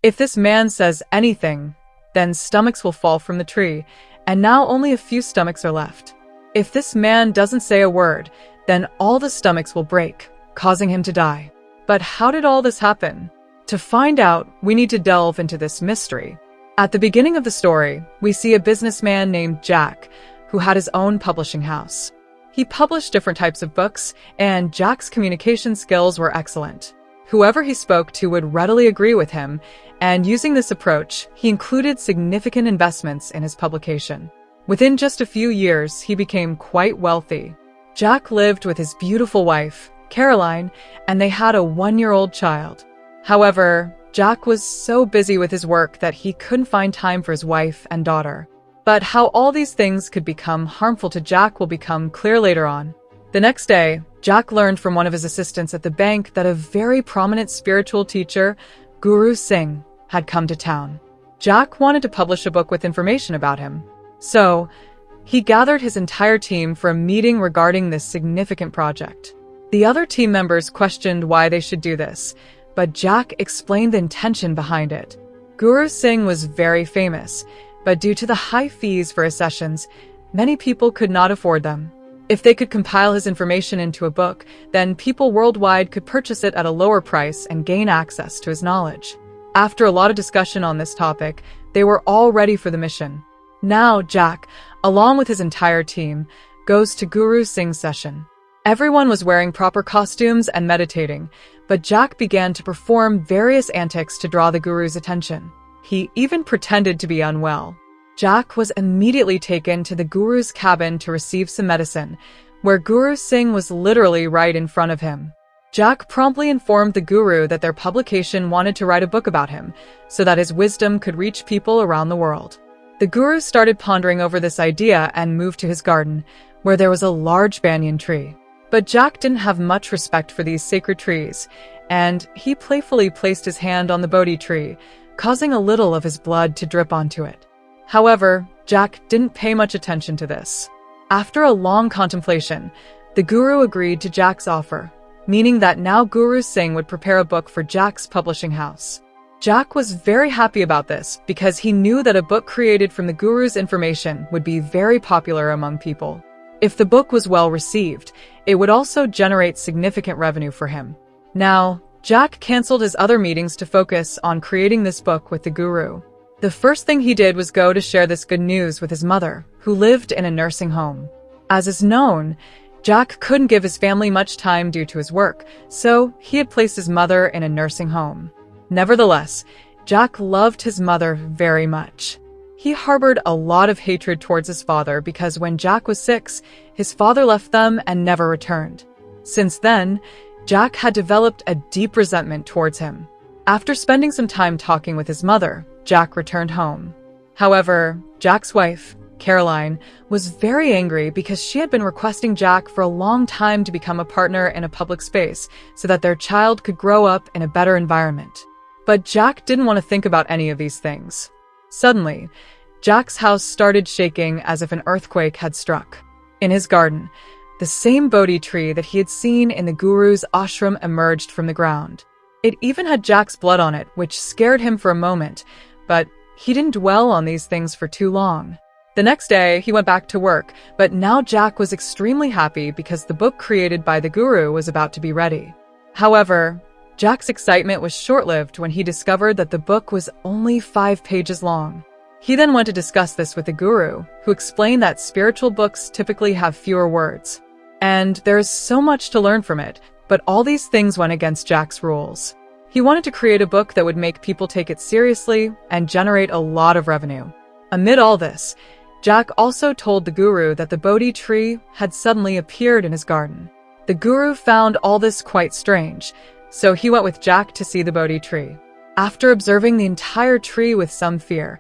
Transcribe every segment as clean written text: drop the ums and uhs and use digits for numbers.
If this man says anything, then stomachs will fall from the tree, and now only a few stomachs are left. If this man doesn't say a word, then all the stomachs will break, causing him to die. But how did all this happen? To find out, we need to delve into this mystery. At the beginning of the story, we see a businessman named Jack, who had his own publishing house. He published different types of books, and Jack's communication skills were excellent. Whoever he spoke to would readily agree with him, and using this approach, he included significant investments in his publication. Within just a few years, he became quite wealthy. Jack lived with his beautiful wife, Caroline, and they had a 1-year-old child. However, Jack was so busy with his work that he couldn't find time for his wife and daughter. But how all these things could become harmful to Jack will become clear later on. The next day, Jack learned from one of his assistants at the bank that a very prominent spiritual teacher, Guru Singh, had come to town. Jack wanted to publish a book with information about him. So, he gathered his entire team for a meeting regarding this significant project. The other team members questioned why they should do this, but Jack explained the intention behind it. Guru Singh was very famous, but due to the high fees for his sessions, many people could not afford them. If they could compile his information into a book, then people worldwide could purchase it at a lower price and gain access to his knowledge. After a lot of discussion on this topic, they were all ready for the mission. Now Jack, along with his entire team, goes to Guru Singh's session. Everyone was wearing proper costumes and meditating, but Jack began to perform various antics to draw the Guru's attention. He even pretended to be unwell. Jack was immediately taken to the Guru's cabin to receive some medicine, where Guru Singh was literally right in front of him. Jack promptly informed the Guru that their publication wanted to write a book about him, so that his wisdom could reach people around the world. The Guru started pondering over this idea and moved to his garden, where there was a large banyan tree. But Jack didn't have much respect for these sacred trees, and he playfully placed his hand on the Bodhi tree, causing a little of his blood to drip onto it. However, Jack didn't pay much attention to this. After a long contemplation, the Guru agreed to Jack's offer, meaning that now Guru Singh would prepare a book for Jack's publishing house. Jack was very happy about this because he knew that a book created from the Guru's information would be very popular among people. If the book was well received, it would also generate significant revenue for him. Now, Jack canceled his other meetings to focus on creating this book with the Guru. The first thing he did was go to share this good news with his mother, who lived in a nursing home. As is known, Jack couldn't give his family much time due to his work, so he had placed his mother in a nursing home. Nevertheless, Jack loved his mother very much. He harbored a lot of hatred towards his father because when Jack was 6, his father left them and never returned. Since then, Jack had developed a deep resentment towards him. After spending some time talking with his mother, Jack returned home. However, Jack's wife, Caroline, was very angry because she had been requesting Jack for a long time to become a partner in a public space so that their child could grow up in a better environment. But Jack didn't want to think about any of these things. Suddenly, Jack's house started shaking as if an earthquake had struck. In his garden, the same Bodhi tree that he had seen in the Guru's ashram emerged from the ground. It even had Jack's blood on it, which scared him for a moment, but he didn't dwell on these things for too long. The next day, he went back to work, but now Jack was extremely happy because the book created by the Guru was about to be ready. However, Jack's excitement was short-lived when he discovered that the book was only 5 pages long. He then went to discuss this with the Guru, who explained that spiritual books typically have fewer words. And there is so much to learn from it, but all these things went against Jack's rules. He wanted to create a book that would make people take it seriously and generate a lot of revenue. Amid all this, Jack also told the Guru that the Bodhi tree had suddenly appeared in his garden. The Guru found all this quite strange, so he went with Jack to see the Bodhi tree. After observing the entire tree with some fear,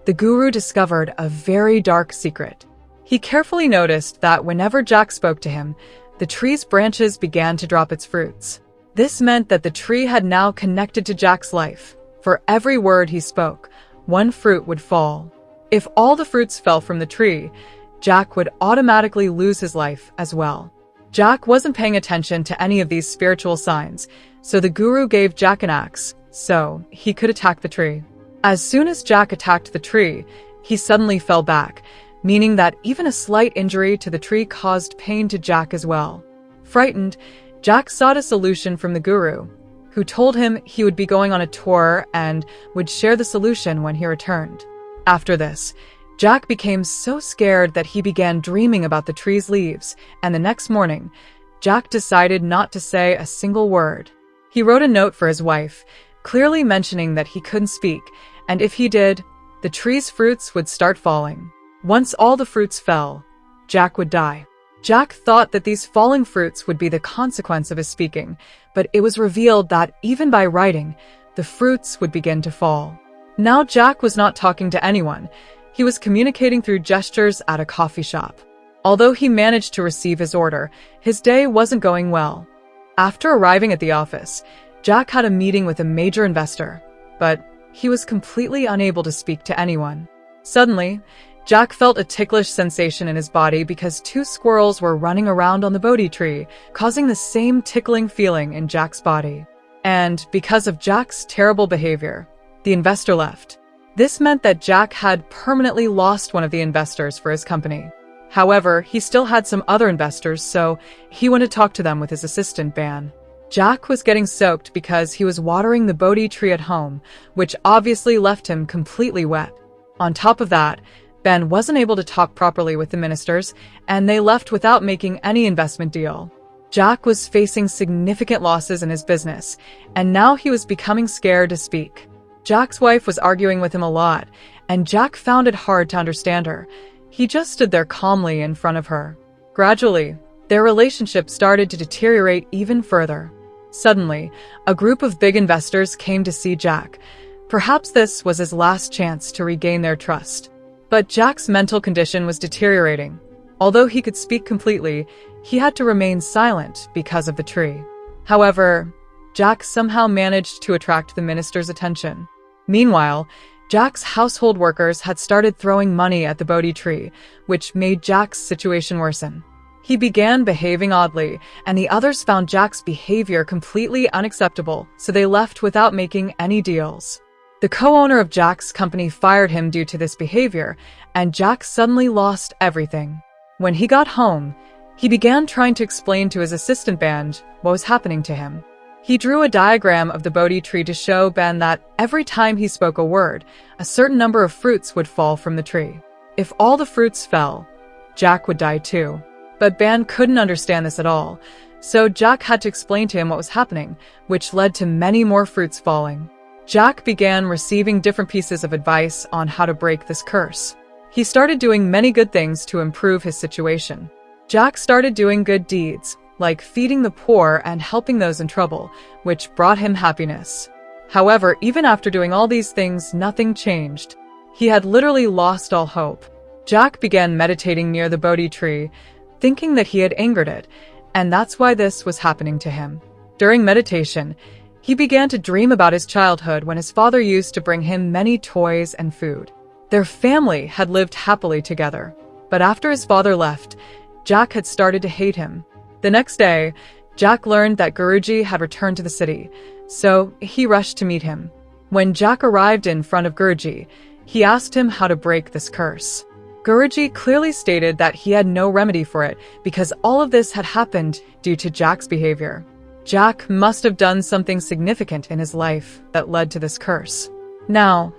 the Guru discovered a very dark secret. He carefully noticed that whenever Jack spoke to him, the tree's branches began to drop its fruits. This meant that the tree had now connected to Jack's life. For every word he spoke, one fruit would fall. If all the fruits fell from the tree, Jack would automatically lose his life as well. Jack wasn't paying attention to any of these spiritual signs, so the Guru gave Jack an axe, so he could attack the tree. As soon as Jack attacked the tree, he suddenly fell back, meaning that even a slight injury to the tree caused pain to Jack as well. Frightened, Jack sought a solution from the guru, who told him he would be going on a tour and would share the solution when he returned. After this, Jack became so scared that he began dreaming about the tree's leaves, and the next morning, Jack decided not to say a single word. He wrote a note for his wife, clearly mentioning that he couldn't speak, and if he did, the tree's fruits would start falling. Once all the fruits fell, Jack would die. Jack thought that these falling fruits would be the consequence of his speaking, but it was revealed that even by writing, the fruits would begin to fall. Now Jack was not talking to anyone. He was communicating through gestures at a coffee shop. Although he managed to receive his order, his day wasn't going well. After arriving at the office, Jack had a meeting with a major investor, but he was completely unable to speak to anyone. Suddenly, Jack felt a ticklish sensation in his body because two squirrels were running around on the Bodhi tree, causing the same tickling feeling in Jack's body. And because of Jack's terrible behavior, the investor left. This meant that Jack had permanently lost one of the investors for his company. However, he still had some other investors, so he went to talk to them with his assistant, Ban. Jack was getting soaked because he was watering the Bodhi tree at home, which obviously left him completely wet. On top of that, Ben wasn't able to talk properly with the ministers, and they left without making any investment deal. Jack was facing significant losses in his business, and now he was becoming scared to speak. Jack's wife was arguing with him a lot, and Jack found it hard to understand her. He just stood there calmly in front of her. Gradually, their relationship started to deteriorate even further. Suddenly, a group of big investors came to see Jack. Perhaps this was his last chance to regain their trust. But Jack's mental condition was deteriorating. Although he could speak completely, he had to remain silent because of the tree. However, Jack somehow managed to attract the minister's attention. Meanwhile, Jack's household workers had started throwing money at the Bodhi tree, which made Jack's situation worsen. He began behaving oddly, and the others found Jack's behavior completely unacceptable, so they left without making any deals. The co-owner of Jack's company fired him due to this behavior, and Jack suddenly lost everything. When he got home, he began trying to explain to his assistant Band what was happening to him. He drew a diagram of the Bodhi tree to show Ben that every time he spoke a word, a certain number of fruits would fall from the tree. If all the fruits fell, Jack would die too. But Ben couldn't understand this at all, so Jack had to explain to him what was happening, which led to many more fruits falling. Jack began receiving different pieces of advice on how to break this curse. He started doing many good things to improve his situation. Jack started doing good deeds, like feeding the poor and helping those in trouble, which brought him happiness. However, even after doing all these things, nothing changed. He had literally lost all hope. Jack began meditating near the Bodhi tree, thinking that he had angered it, and that's why this was happening to him. During meditation, he began to dream about his childhood when his father used to bring him many toys and food. Their family had lived happily together, but after his father left, Jack had started to hate him. The next day, Jack learned that Guruji had returned to the city, so he rushed to meet him. When Jack arrived in front of Guruji, he asked him how to break this curse. Guruji clearly stated that he had no remedy for it because all of this had happened due to Jack's behavior. Jack must have done something significant in his life that led to this curse. Now,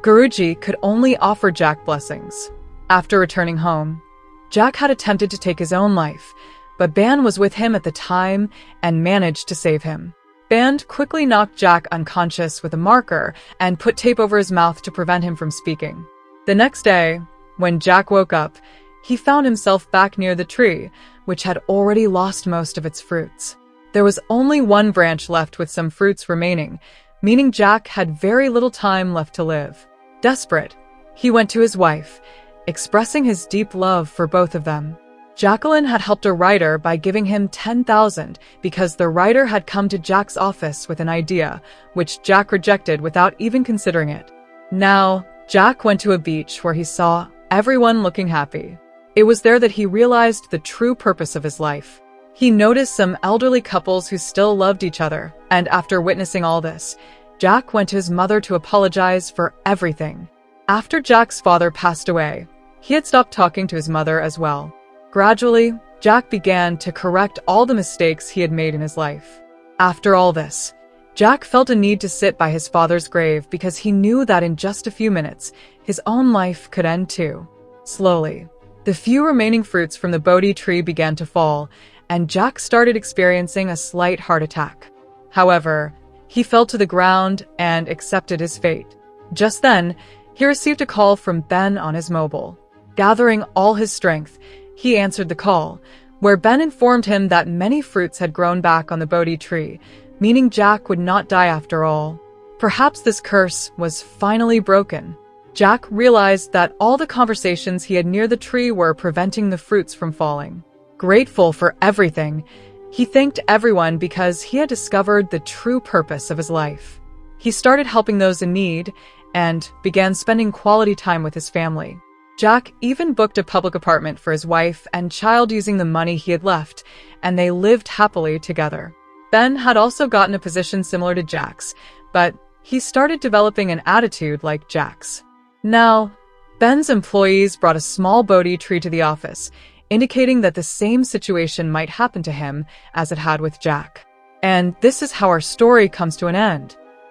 Guruji could only offer Jack blessings. After returning home, Jack had attempted to take his own life, but Ban was with him at the time and managed to save him. Band quickly knocked Jack unconscious with a marker and put tape over his mouth to prevent him from speaking. The next day, when Jack woke up, he found himself back near the tree, which had already lost most of its fruits. There was only one branch left with some fruits remaining, meaning Jack had very little time left to live. Desperate, he went to his wife, expressing his deep love for both of them. Jacqueline had helped a writer by giving him 10,000 because the writer had come to Jack's office with an idea, which Jack rejected without even considering it. Now, Jack went to a beach where he saw everyone looking happy. It was there that he realized the true purpose of his life. He noticed some elderly couples who still loved each other, and after witnessing all this, Jack went to his mother to apologize for everything. After Jack's father passed away, he had stopped talking to his mother as well. Gradually, Jack began to correct all the mistakes he had made in his life. After all this, Jack felt a need to sit by his father's grave because he knew that in just a few minutes, his own life could end too. Slowly, the few remaining fruits from the Bodhi tree began to fall, and Jack started experiencing a slight heart attack. However, he fell to the ground and accepted his fate. Just then, he received a call from Ben on his mobile. Gathering all his strength, he answered the call, where Ben informed him that many fruits had grown back on the Bodhi tree, meaning Jack would not die after all. Perhaps this curse was finally broken. Jack realized that all the conversations he had near the tree were preventing the fruits from falling. Grateful for everything, he thanked everyone because he had discovered the true purpose of his life. He started helping those in need and began spending quality time with his family. Jack even booked a public apartment for his wife and child using the money he had left, and they lived happily together. Ben had also gotten a position similar to Jack's, but he started developing an attitude like Jack's. Now, Ben's employees brought a small Bodhi tree to the office, indicating that the same situation might happen to him as it had with Jack. And this is how our story comes to an end.